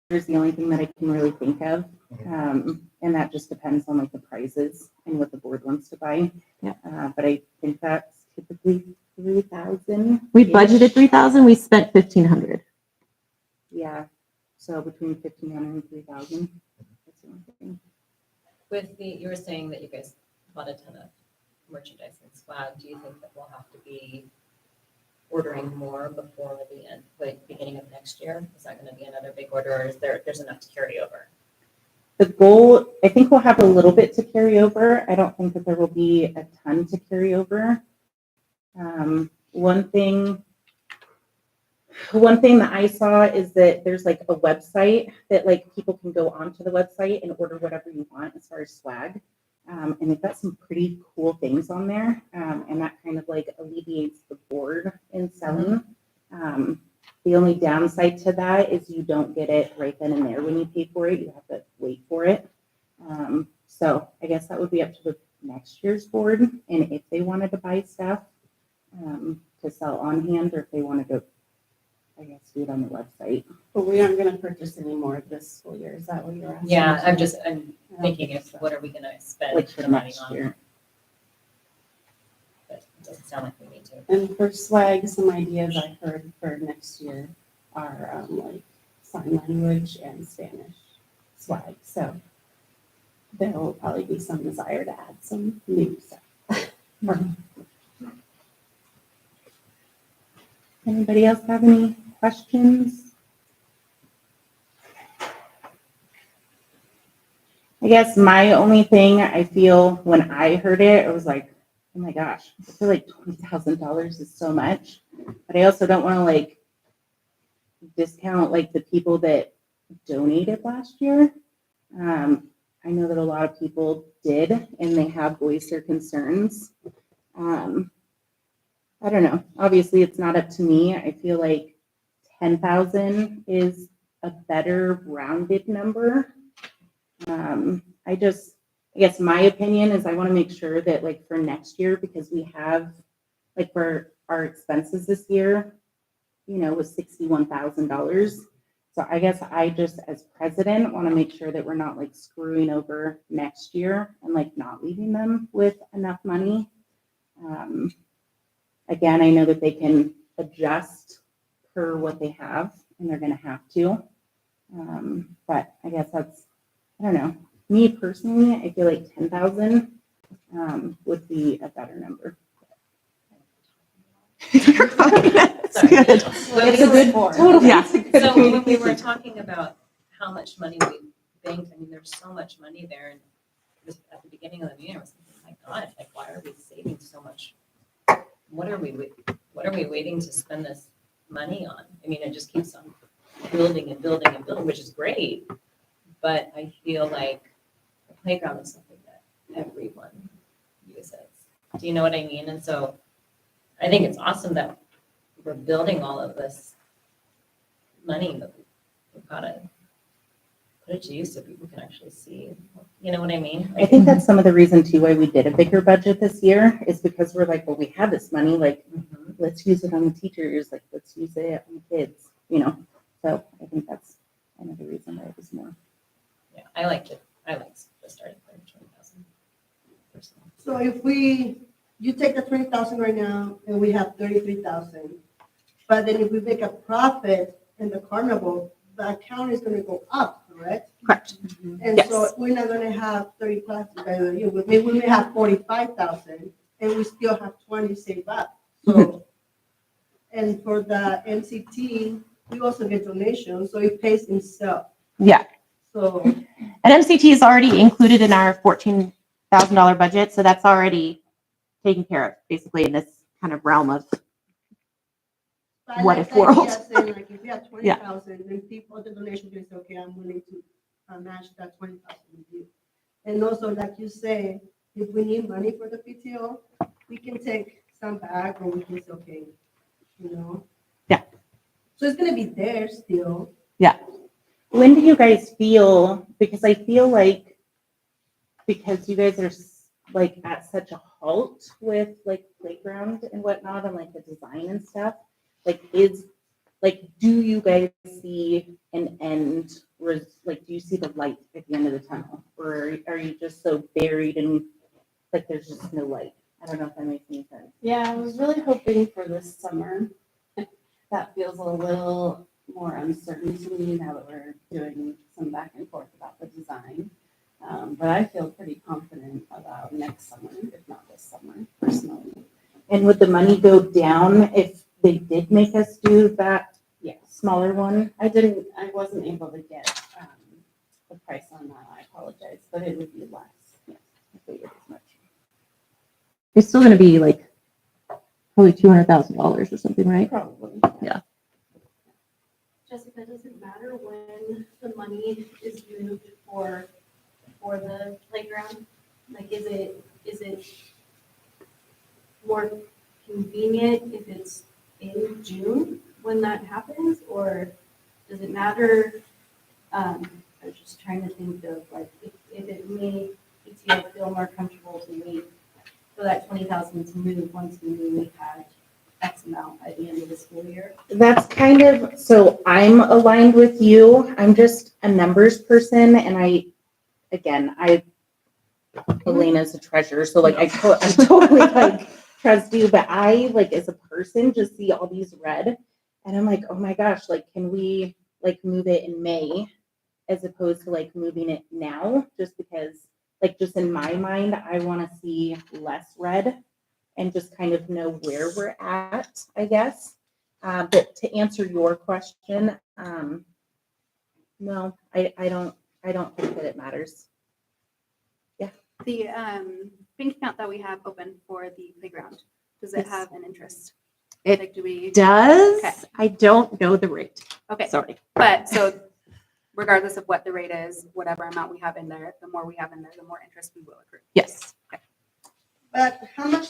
There's the only thing that I can really think of. And that just depends on the prizes and what the board wants to buy. Yeah. But I think that's typically 3,000. We budgeted 3,000. We spent 1,500. Yeah. So between 1,500 and 3,000. That's the only thing. You were saying that you guys bought a ton of merchandise and swag. Do you think that we'll have to be ordering more before the end, beginning of next year? Is that going to be another big order, or there's enough to carry over? The goal, I think we'll have a little bit to carry over. I don't think that there will be a ton to carry over. One thing that I saw is that there's a website that people can go onto the website and order whatever you want as far as swag. And they've got some pretty cool things on there. And that kind of alleviates the board in selling. The only downside to that is you don't get it right then and there when you pay for it. You have to wait for it. So I guess that would be up to the next year's board. And if they wanted to buy stuff to sell on hand, or if they wanted to, I guess, do it on the website. But we aren't going to purchase any more this school year. Is that what you're asking? Yeah, I'm thinking what are we going to spend For the money next on? year. But it doesn't sound like we need to. And for swag, some ideas I heard for next year are sign language and Spanish swag. So there will probably be some desire to add some new stuff. Anybody else have any questions? I guess my only thing I feel when I heard it, I was like, oh my gosh, I feel like $20,000 is so much. But I also don't want to discount the people that donated last year. I know that a lot of people did, and they have voiced their concerns. I don't know. Obviously, it's not up to me. I feel like 10,000 is a better rounded number. I guess my opinion is I want to make sure that like for next year, because we have like for our expenses this year, was $61,000. So I guess I just as president want to make sure that we're not like screwing over next year and like not leaving them with enough money. Again, I know that they can adjust per what they have, and they're going to have to. But I guess I don't know. Me personally, I feel like 10,000 would be a better number. That's Sorry. good. When It's we a good, were- totally. Yeah. It's a good So when we were communication. talking about how much money we banked, I mean, there's so much money there. And just at the beginning of the meeting, I was thinking, my God, like, why are we saving so much? What are we waiting to spend this money on? I mean, it just keeps on building and building and building, which is great. But I feel like the playground is something that everyone uses. Do you know what I mean? And so I think it's awesome that we're building all of this money, but we've got to put it to use so people can actually see. You know what I mean? I think that's some of the reason too why we did a bigger budget this year is because we're like, well, we have this money, like Mhm. let's use it on the teachers, like let's use it on the kids, So I think that's another reason why it was more. Yeah, I liked it. I liked the starting point of 20,000 personally. So if you take the 20,000 right now and we have 33,000, but then if we make a profit in the carnival, the account is going to go up, correct? Correct. And Yes. so we're not going to have 30 classes by the end of the year. Maybe we may have 45,000 and we still have 20 saved up. So, and for the MCT, we also get donations, so it pays itself. Yeah. So, And MCT is already included in our $14,000 budget, so that's already taken care of, basically in this kind of realm of but I What like if the idea world? of saying, like, if we have Yeah. 20,000, then people, the donation can say, okay, I'm willing to match that 20,000 with you. And also, like you say, if we need money for the PTO, we can take some back, or we can say, okay, Yeah. So it's gonna be there still. When do you guys feel, because I feel like because you guys are like at such a halt with like playground and whatnot and like the design and stuff, do you guys see an end, like do you see the light at the end of the tunnel? Or are you just so buried in like there's just no light? I don't know if that makes any sense. Yeah, I was really hoping for this summer. That feels a little more uncertain to me now that we're doing some back and forth about the design. But I feel pretty confident about next summer, if not this summer, personally. And would the money go down if they did make us do that Yes. smaller one? I wasn't able to get the price on that. I apologize, but it would be less. I figured as much. it's still going to be like probably $200,000 or something, right? Probably. Jessica, does it matter when the money is used for the playground? Like, is it more convenient if it's in June when that happens, or does it matter? I was just trying to think of like if it made PTO feel more comfortable to wait for that 20,000 to move once we knew we had X amount by the end of the school year. That's kind of, so I'm aligned with you. I'm just a numbers person and Elena's a treasurer, so like I totally like trust you, but I like as a person just see all these red and I'm like, oh my gosh, like can we like move it in May as opposed to like moving it now? Just because like just in my mind, I want to see less red and just kind of know where we're at, I guess. But to answer your question, no, I don't think that it matters. The bank account that we have open for the playground, does it Yes. have an interest? It Like, do we? does. Okay. I don't know the rate. Okay, Sorry. but so regardless of what the rate is, whatever amount we have in there, the more we have in there, the more interest we will accrue. Yes. But how much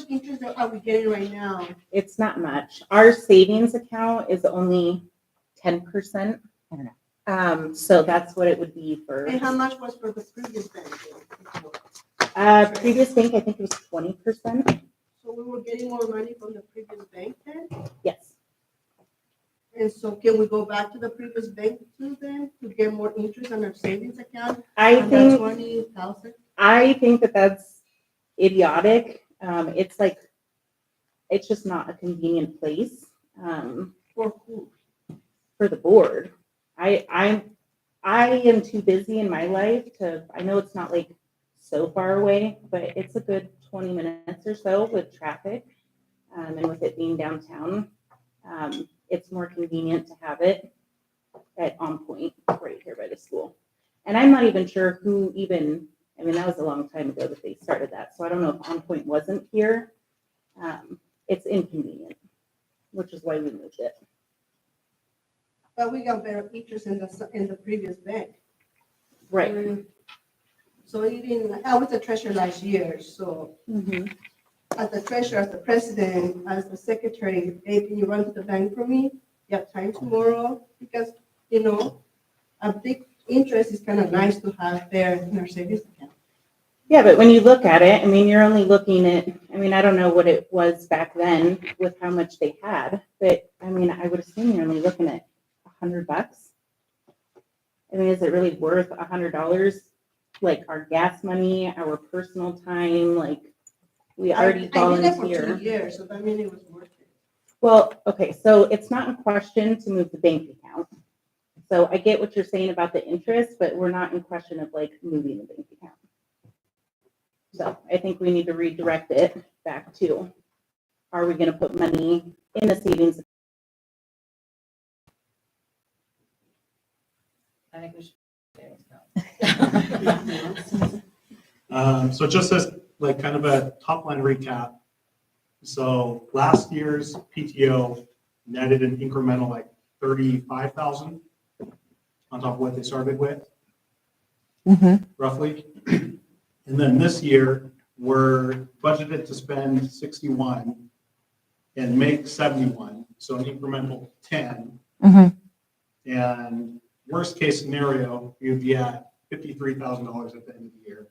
interest are we getting right now? It's not much. Our savings account is only 10%. So that's what it would be for. And how much was for the previous bank? Previous bank, I think it was 20%. So we were getting more money from the previous bank then? Yes. And so can we go back to the previous bank too then to get more interest on our savings account? I on that think 20,000? I think that that's idiotic. It's like, it's just not a convenient place For who? for the board. I am too busy in my life to, I know it's not like so far away, but it's a good 20 minutes or so with traffic. And with it being downtown, it's more convenient to have it at On Point right here by the school. And I'm not even sure who even, I mean, that was a long time ago that they started that. So I don't know if On Point wasn't here. It's inconvenient, which is why we moved it. But we got better interest in the previous bank. Right. So you didn't, I was the treasurer last year, so as the treasurer, as the president, as the secretary, hey, can you run to the bank for me? You have time tomorrow? Because, you know, a big interest is kind of nice to have there in our savings account. Yeah, but when you look at it, I mean, you're only looking at, I mean, I don't know what it was back then with how much they had, but I mean, I would assume you're only looking at $100. I mean, is it really worth $100? Like our gas money, our personal time, like we already I did it for volunteer. 2 years, so that means it was worth it. Well, okay, so it's not in question to move the bank account. So I get what you're saying about the interest, but we're not in question of like moving the bank account. So I think we need to redirect it back to, are we gonna put money in the savings? I think we should. So just as like kind of a top line recap. So last year's PTO netted an incremental like 35,000 on top of what they started with, roughly. And then this year we're budgeted to spend 61 and make 71, so an incremental 10. And worst case scenario, you'd be at $53,000 at the end of the year.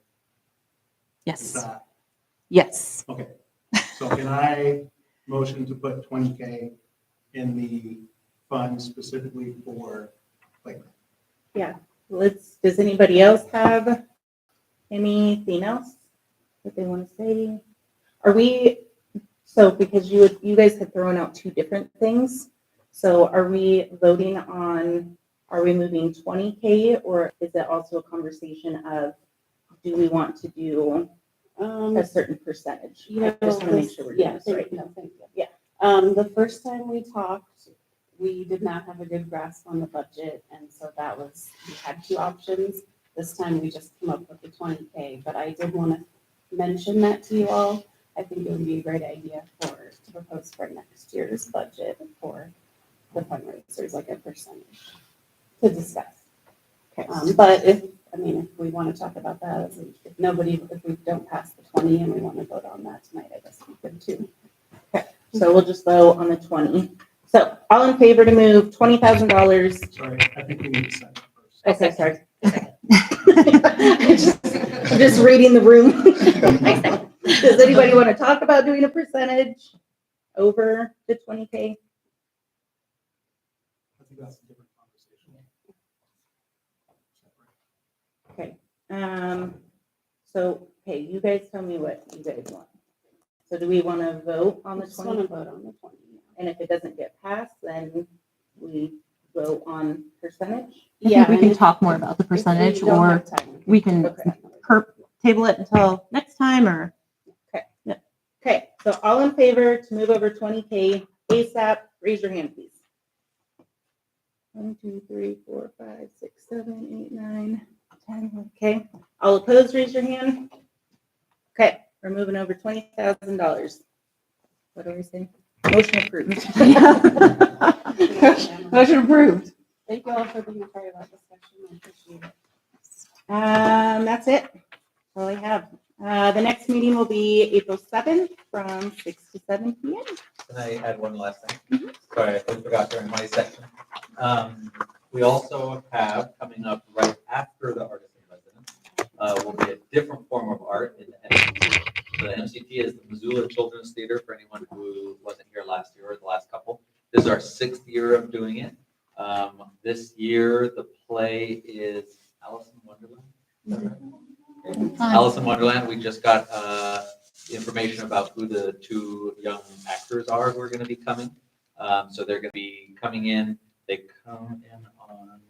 Yes. Is that Yes. okay? So can I motion to put 20K in the fund specifically for playground? Yeah, does anybody else have anything else that they want to say? Are we, so because you guys had thrown out two different things. So are we voting on, are we moving 20K or is it also a conversation of, do we want to do a certain percentage? I just want to make sure we're doing this right. Thank you. Yeah. The first time we talked, we did not have a good grasp on the budget, and so that was, we had two options. This time we just came up with the 20K, but I did want to mention that to you all. I think it would be a great idea to propose for next year's budget for the fundraisers, like a percentage to discuss. Okay. But if we want to talk about that, if we don't pass the 20 and we want to vote on that tonight, I guess we could too. Okay, so we'll just vote on the 20. So all in favor to move $20,000? Sorry, I think we need to second first. Okay, sorry. I'm just reading the room. Does anybody want to talk about doing a percentage over the 20K? I think that's a different conversation. Okay. So, hey, you guys tell me what you guys want. So do we want to vote on the 20? Want to vote on the 20. And if it doesn't get passed, then we vote on percentage? Yeah, we can talk more about the percentage, or we can table it until next time, or. Okay. Yeah. Okay, so all in favor to move over 20K ASAP, raise your hand, please. 1, 2, 3, 4, 5, 6, 7, 8, 9, 10. Okay, all opposed, raise your hand. Okay, we're moving over $20,000. What do we say? Motion approved. Motion approved. Thank you all for being a part of that discussion. I appreciate it. That's it. That's all I have. The next meeting will be April 7th from 6 to 7 p.m. Can I add one last thing? Sorry, I forgot during my section. We also have coming up right after the Artist in Residence will be a different form of art in the MCT. So the MCT is the Missoula Children's Theater for anyone who wasn't here last year or the last couple. This is our 6th year of doing it. This year, the play is Alice in Wonderland. Is that right? Alice in Wonderland. We just got information about who the 2 young actors are who are going to be coming. So they're going to be coming in. They come in on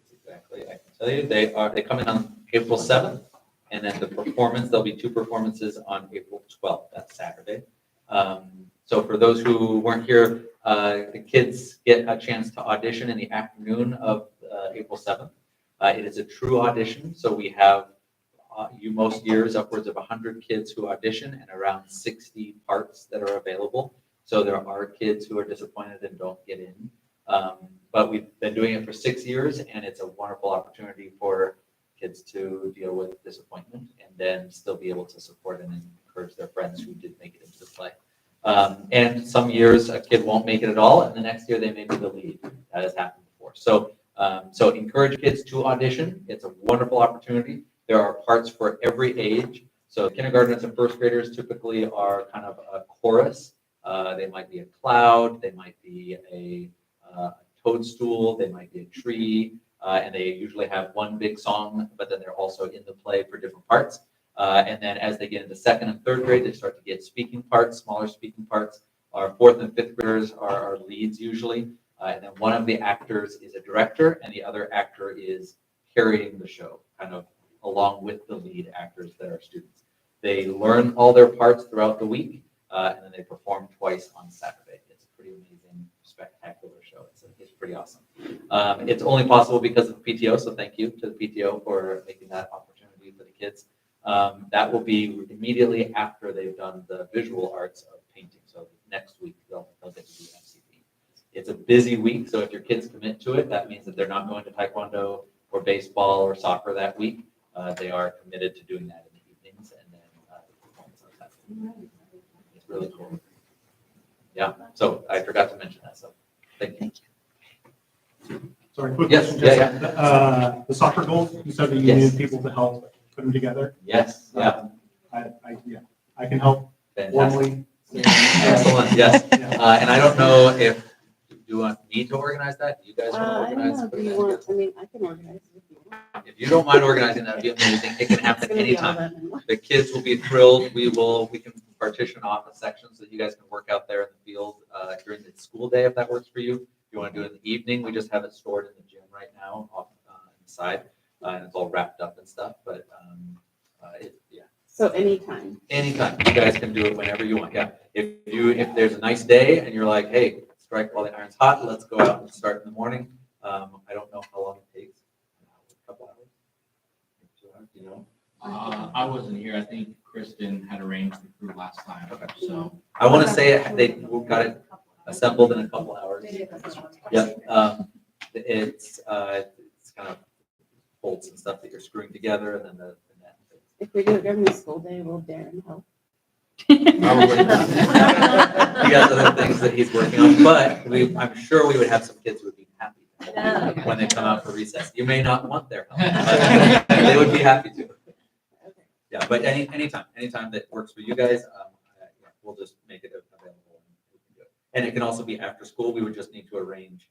exactly. I can tell you they come in on April 7th, and then the performance. There'll be 2 performances on April 12th. That's Saturday. So for those who weren't here, the kids get a chance to audition in the afternoon of April 7th. It is a true audition, so we have most years upwards of 100 kids who audition and around 60 parts that are available. So there are kids who are disappointed and don't get in. But we've been doing it for 6 years, and it's a wonderful opportunity for kids to deal with disappointment and then still be able to support and encourage their friends who did make it into the play. And some years a kid won't make it at all, and the next year they may be the lead. That has happened before. So encourage kids to audition. It's a wonderful opportunity. There are parts for every age. So kindergartners and first graders typically are kind of a chorus. They might be a cloud, they might be a toadstool, they might be a tree, and they usually have one big song, but then they're also in the play for different parts. And then as they get into 2nd and 3rd grade, they start to get speaking parts, smaller speaking parts. Our 4th and 5th graders are our leads usually. And then one of the actors is a director, and the other actor is carrying the show, kind of along with the lead actors that are students. They learn all their parts throughout the week, and then they perform twice on Saturday. It's a pretty amazing, spectacular show. It's pretty awesome. It's only possible because of the PTO, so thank you to the PTO for making that opportunity for the kids. That will be immediately after they've done the visual arts of painting. So next week they'll get to do MCP. It's a busy week, so if your kids commit to it, that means that they're not going to Taekwondo or baseball or soccer that week. They are committed to doing that in the evenings, and then the performance on Saturday. It's really cool. Yeah, so I forgot to mention that, so thank you. Sorry, quick Yes, question. yeah, Jessica. The soccer goals, you said that you Yes. needed people to help put them together. Yes, yeah. I can help warmly. Excellent, yes. Yeah. And I don't know if you want me to organize that. Do you guys want to I don't organize? know, do you want, I mean, I can organize it if you want. If you don't mind organizing, that'd be amazing. It can happen It's gonna be all anytime. that in one. The kids will be thrilled. We can partition off a section so that you guys can work out there in the field during the school day if that works for you. If you want to do it in the evening, we just have it stored in the gym right now off inside, and it's all wrapped up and stuff. But yeah. So anytime. Anytime. You guys can do it whenever you want. Yeah. If there's a nice day and you're like, hey, strike while the iron's hot, let's go out and start in the morning. I don't know how long it takes. A couple hours. 2 hours, you know. I wasn't here. I think Kristen had arranged the crew last time. Okay. So I want to say they got it assembled in a couple hours. Yep. It's kind of bolts and stuff that you're screwing together, and then the net. If we do it during the school day, will Darren help? Probably not. He has other things that he's working on, but I'm sure we would have some kids who would be happy when they come out for recess. You may not want their help, but they would be happy to. Yeah, but anytime that works for you guys, we'll just make it available. And it can also be after school. We would just need to arrange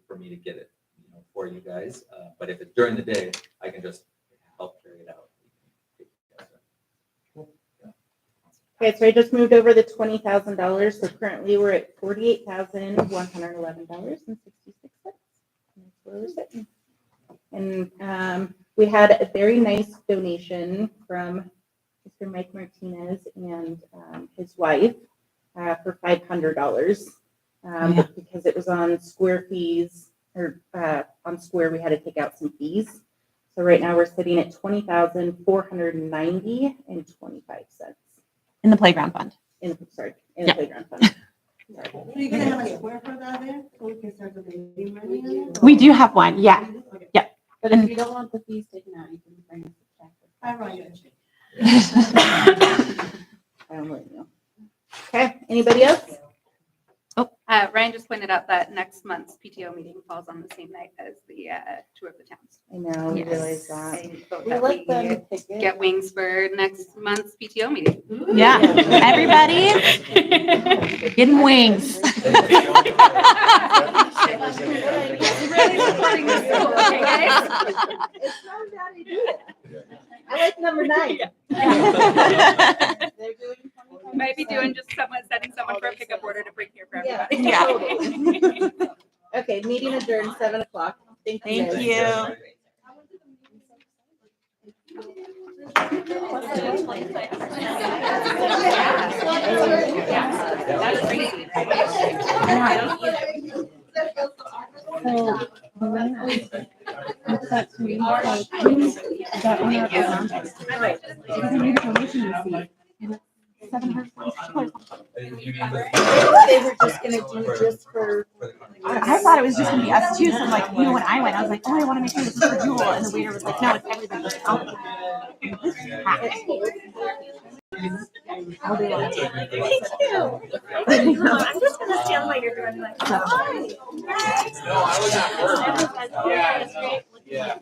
for me to get it, for you guys. But if it's during the day, I can just help carry it out. Okay, so I just moved over the $20,000. So currently we're at $48,111.66. That's where we're sitting. And we had a very nice donation from Mr. Mike Martinez and his wife for $500. But because it was on Square fees, or on Square, we had to take out some fees. So right now we're sitting at $20,490.25. In the playground fund. In the Yeah. playground fund. Sorry. So you're gonna have a square for that there, so we can start donating money on it? We do have one, yeah. Okay. Yeah. But if you don't want the fees taken out, you can bring us a check. Hi, Ryan. I don't really know. Okay, anybody else? Ryan just pointed out that next month's PTO meeting falls on the same night as the tour of the towns. I know, we Yes. realize that. I vote We that let we them pick it. get wings for next month's PTO meeting. Yeah, everybody getting wings. Really supporting the school, okay, guys? It's not a bad idea. I like number 9. They're doing 25%. Might be doing just setting someone for a pickup order to bring here for everybody. Yeah, totally. Okay, meeting adjourned 7 o'clock. Thank you. Thank guys. you. They were just gonna do just for. I thought it was just gonna be us two, so I'm like, when I went, I was like, oh, I wanna make sure this is for Jewel, and the waiter was like, no, it's everybody. Oh. I'll be like, Thank you. I'm just gonna stand while you're doing like. No, I was at work. Yeah. Yeah.